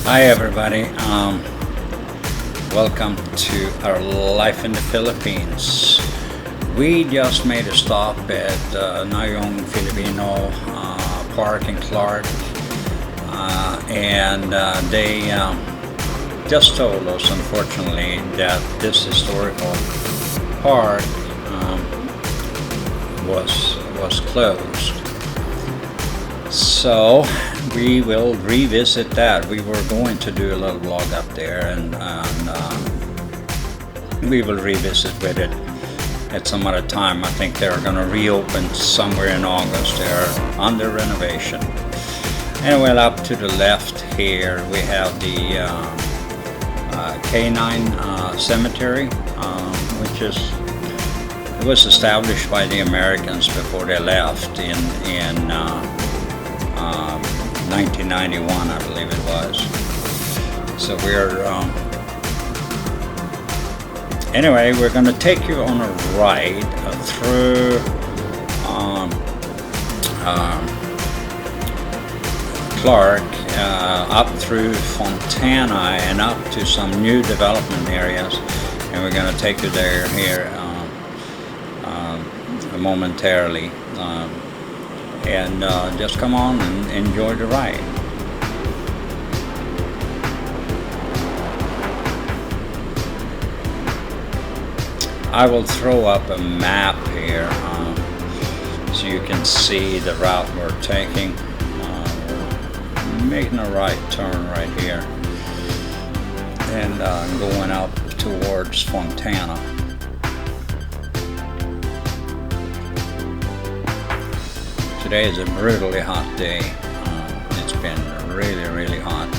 Hi everybody, welcome to our life in the Philippines. We just made a stop at Nayong Filipino Park in Clark, and they just told us, unfortunately, that this historical park was closed. So we will revisit that. We were going to do a little vlog up there, and we will revisit with it at some other time. I think they're going to reopen somewhere in August. They're under renovation. Anyway, up to the left here we have the Canine Cemetery, which was established by the Americans before they left in 1991, I believe it was. So anyway, we're going to take you on a ride through Clark, up through Fontana and up to some new development areas, and we're going to take you there here momentarily. And just come on and enjoy the ride. I will throw up a map here so you can see the route we're taking. We're making a right turn right here and going up towards Fontana. Today is a brutally hot day. It's been really hot,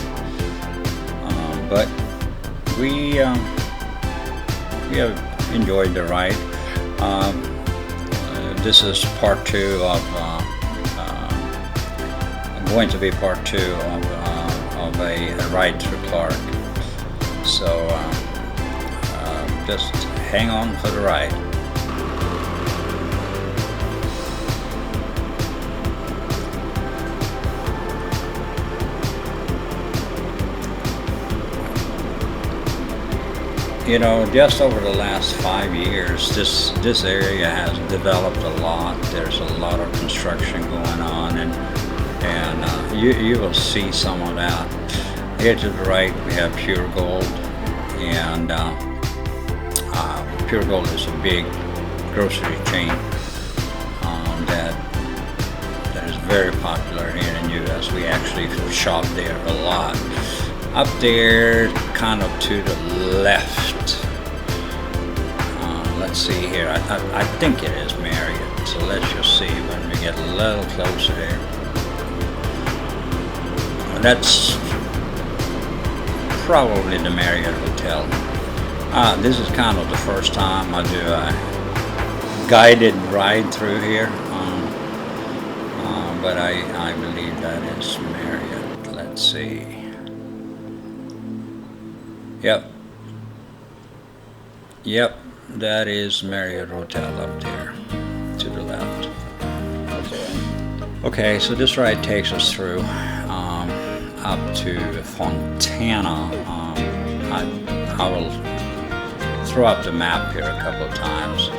but we have enjoyed the ride. This is part two of going to be part two of a ride through Clark. So just hang on for the ride. You know, just over the last 5 years, this area has developed a lot. There's a lot of construction going on, and you will see some of that. Here to the right, we have Pure Gold, and Pure Gold is a big grocery chain that is very popular here in the U.S. We actually shop there a lot. Up there, kind of to the left. Let's see here. I think it is Marriott. So let's just see when we get a little closer there. That's probably the Marriott Hotel. This is kind of the first time I do a guided ride through here. But I believe that is Marriott. Let's see. Yep, that is Marriott Hotel up there to the left. Okay, so this ride takes us through up to Fontana. I will throw up the map here a couple of times.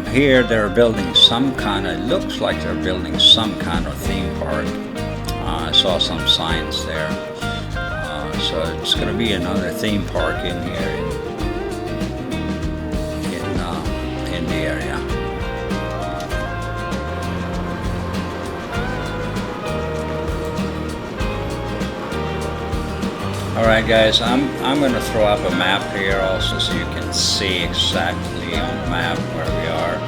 Here they're building some kind of, looks like they're building some kind of theme park. I saw some signs there. So it's going to be another theme park in here in the area. All right, guys, I'm going to throw up a map here also so you can see exactly on the map where we are.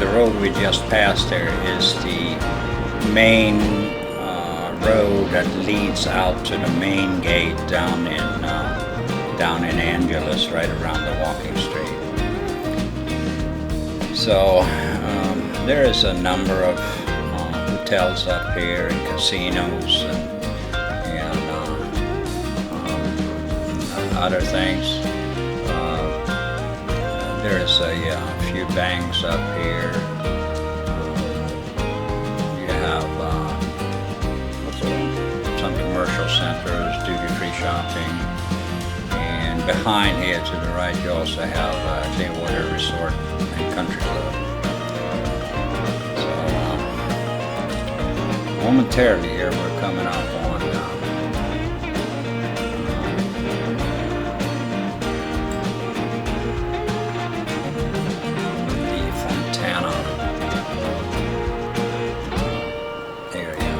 The road we just passed there is the main road that leads out to the main gate down in Angeles, right around the walking street. So there is a number of hotels up here and casinos and other things. There is a few banks up here. You have commercial centers, duty-free shopping, and behind here to the right you also have Clearwater Resort and Country Club. So momentarily here we're coming up on the Fontana area.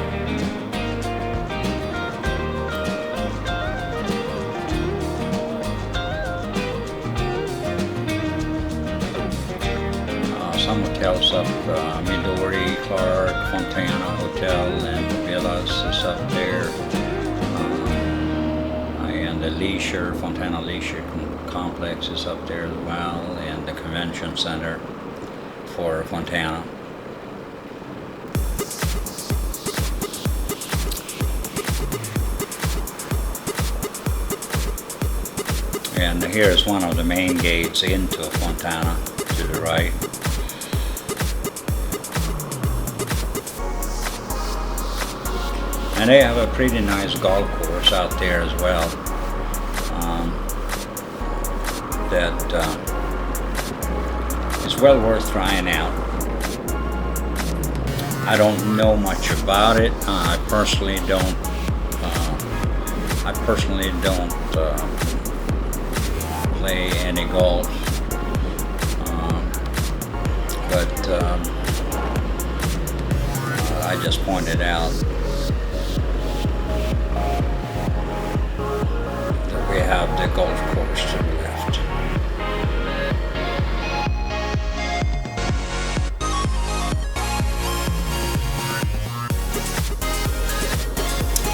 Some hotels up Midori, Clark, Fontana Hotel and Villas is up there. And the Leisure, Fontana Leisure Complex is up there as well, and the Convention Center for Fontana. And here is one of the main gates into Fontana to the right. And they have a pretty nice golf course out there as well. That is well worth trying out. I don't know much about it. I personally don't play any golf, but I just pointed out that we have the golf course to the left.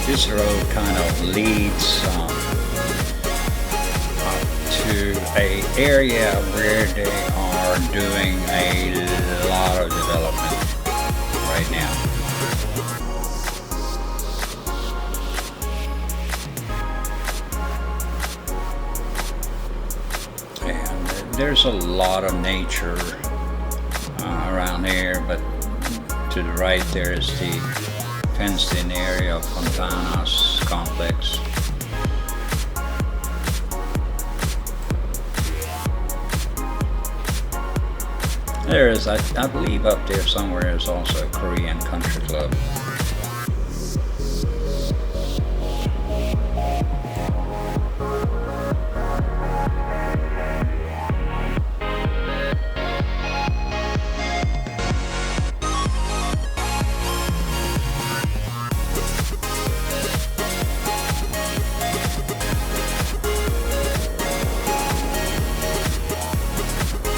This road kind of leads to a area where they are doing a lot of development right now. And there's a lot of nature around here, but to the right there is the fenced-in area of Fontana's complex. There is, I believe up there somewhere is also a Korean country club.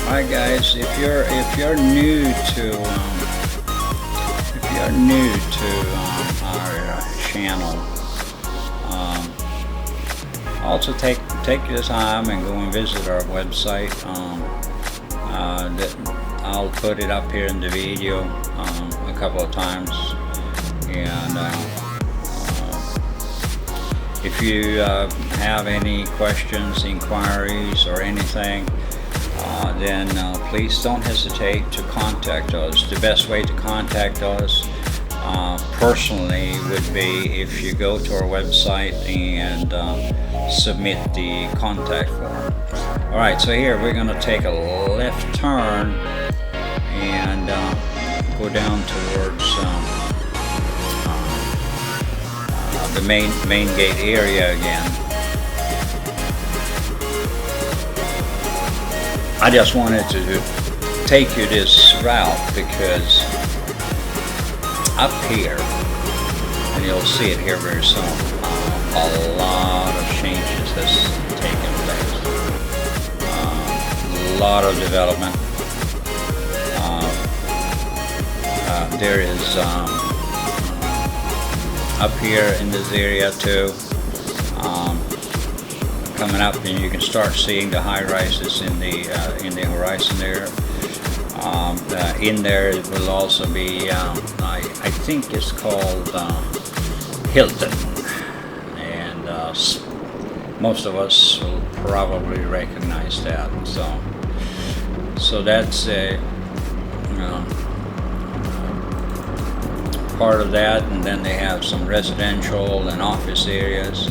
Alright guys, if you're new to our channel, also take your time and go and visit our website. I'll put it up here in the video a couple of times, and if you have any questions, inquiries, or anything, then please don't hesitate to contact us. The best way to contact us personally would be if you go to our website and submit the contact form. Alright, so here we're going to take a left turn and go down towards the main gate area again. I just wanted to take you this route because up here, and you'll see it here very soon, a lot of changes has taken place. A lot of development. There is up here in this area too. Coming up, and you can start seeing the high rises in the horizon there. In there it will also be I think it's called Hilton, and most of us will probably recognize that. So that's a part of that, and then they have some residential and office areas.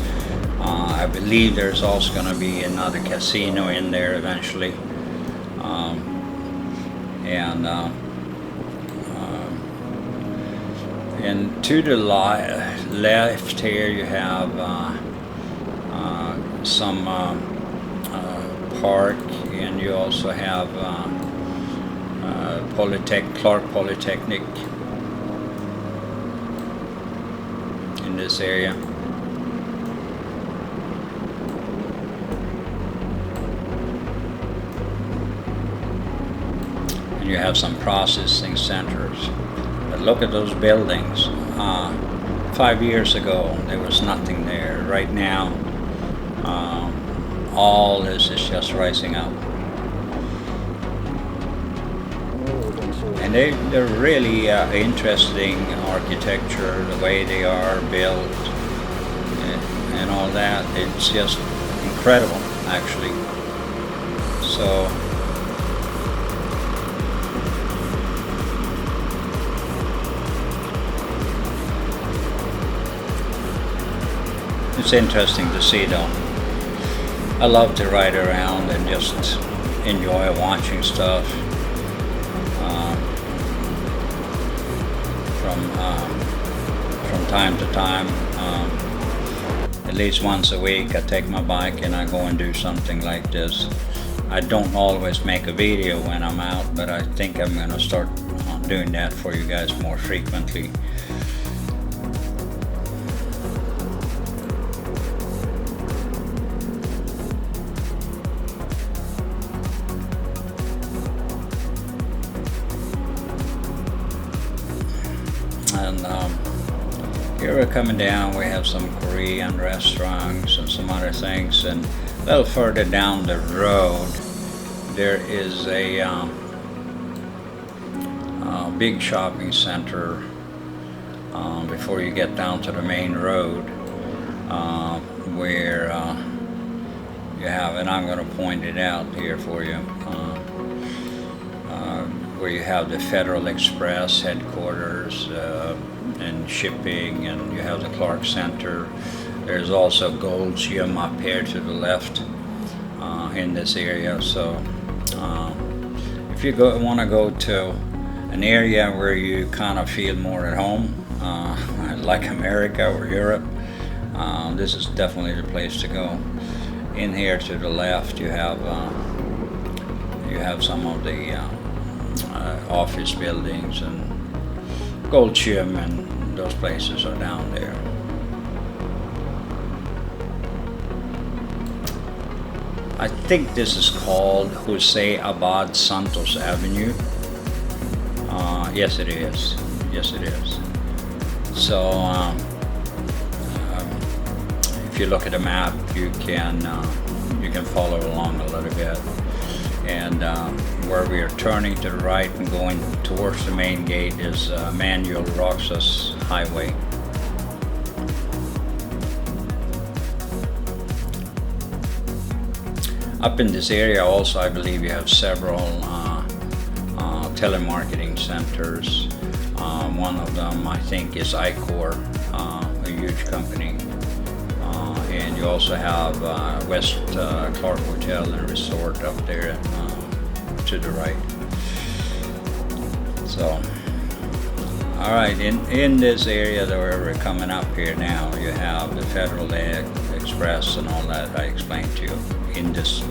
I believe there's also going to be another casino in there eventually. And to the left here you have some park, and you also have Clark Polytechnic in this area. And you have some processing centers. But look at those buildings. 5 years ago there was nothing there. Right now all this is just rising up. And they're really interesting architecture, the way they are built and all that. It's just incredible, actually. So it's interesting to see, though. I love to ride around and just enjoy watching stuff. From time to time, at least once a week I take my bike and I go and do something like this. I don't always make a video when I'm out, but I think I'm going to start doing that for you guys more frequently. And here we're coming down, we have some Korean restaurants and some other things, and a little further down the road there is a big shopping center before you get down to the main road, where you have, and I'm going to point it out here for you, where you have the Federal Express headquarters and shipping, and you have the Clark Center. There's also Gold's Gym up here to the left in this area. So if you want to go to an area where you kind of feel more at home, like America or Europe, this is definitely the place to go. In here to the left you have some of the office buildings, and Gold Gym and those places are down there. I think this is called Jose Abad Santos Avenue. Yes it is. Yes it is. So if you look at the map, you can follow along a little bit. And where we are turning to the right and going towards the main gate is Manuel Roxas Highway. Up in this area also, I believe you have several telemarketing centers. One of them I think is Icor, a huge company. And you also have West Clark Hotel and Resort up there to the right. So, all right, in this area that we're coming up here now, you have the Federal Express and all that I explained to you in this,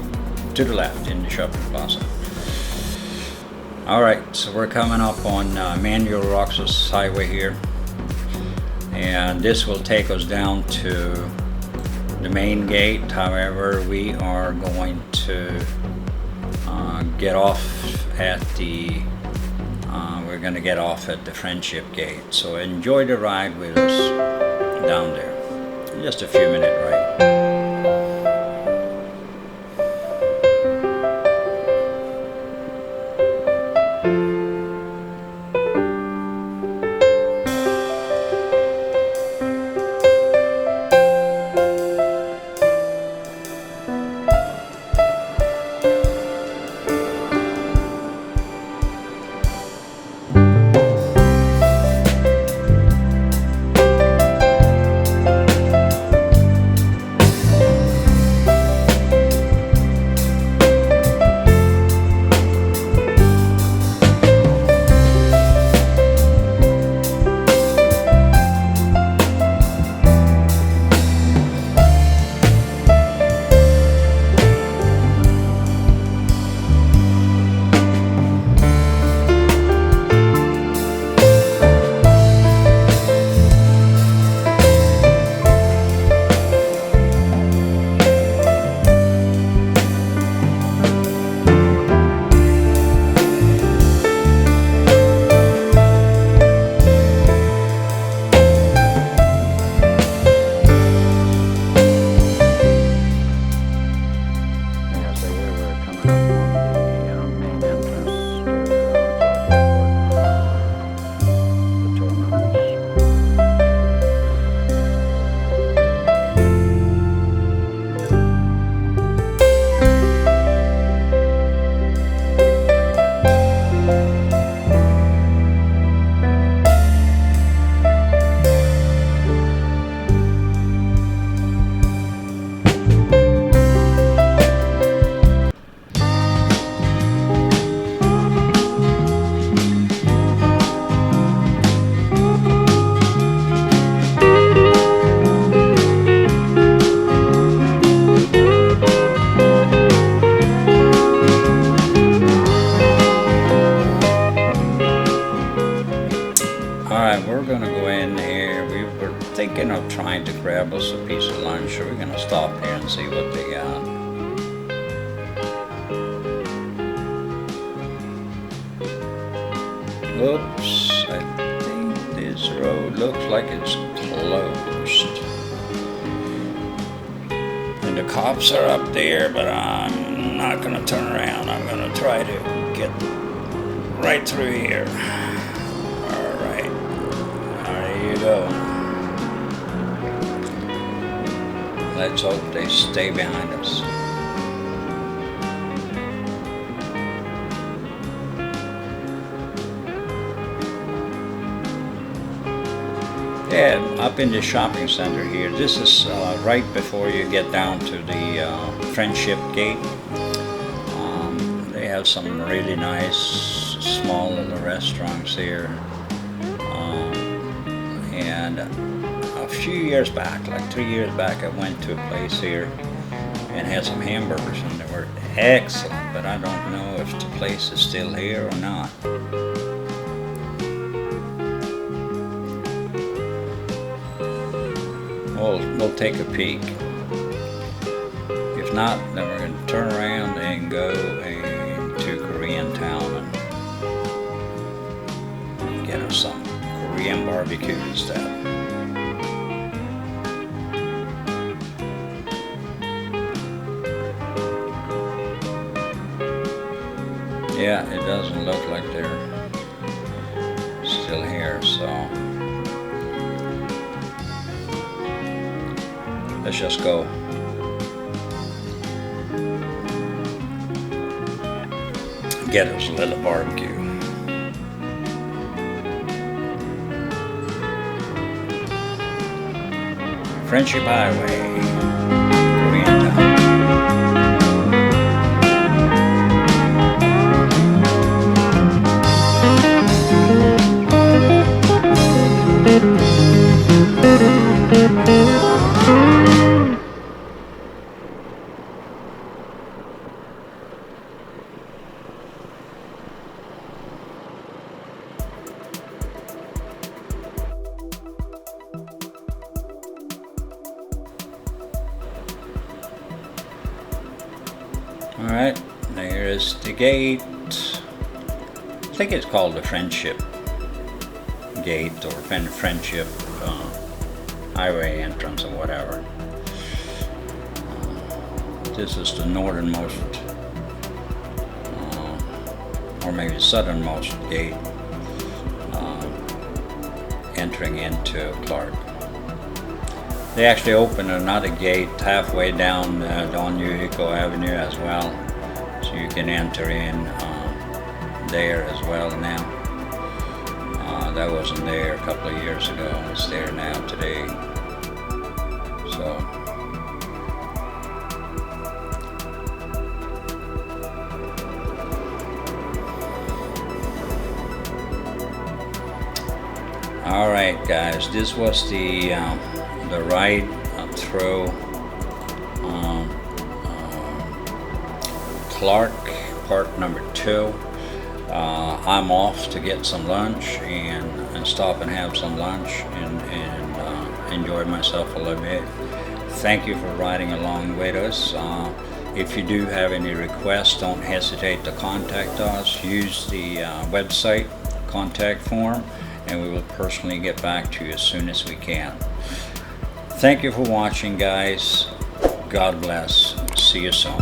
to the left in the shopping plaza. All right, so we're coming up on Manuel Roxas Highway here, and this will take us down to the main gate. However, we are going to get off at the we're going to get off at the Friendship Gate. So enjoy the ride with us down there. Just a few minute ride. Alright, we're gonna go in here. We were thinking of trying to grab us a piece of lunch, so we're gonna stop here and see what they got. Oops, I think this road looks like it's closed. And the cops are up there, but I'm not gonna turn around. I'm gonna try to get right through here. Alright, there you go. Let's hope they stay behind us. Yeah, up in the shopping center here. This is right before you get down to the Friendship Gate. They have some really nice small little restaurants here. And a few years back, like 3 years back, I went to a place here and had some hamburgers, and they were excellent, but I don't know if the place is still here or not. We'll take a peek. If not, then we're going to turn around and go to Korean Town and get us some Korean barbecue instead. Yeah, it doesn't look like they're still here, so let's just go. Get us a little barbecue. Friendship Highway, Korean Town. Alright, there is the gate. I think it's called the Friendship Gate or Friendship Highway entrance or whatever. This is the northernmost or maybe southernmost gate entering into Clark. They actually opened another gate halfway down Don Yuhiko Avenue as well, so you can enter in there as well now. That wasn't there a couple of years ago. It's there now today. So all right, guys, this was the ride through Clark, part number 2. I'm off to get some lunch and stop and have some lunch and enjoy myself a little bit. Thank you for riding along with us. If you do have any requests, don't hesitate to contact us. Use the website contact form, and we will personally get back to you as soon as we can. Thank you for watching, guys. God bless. See you soon.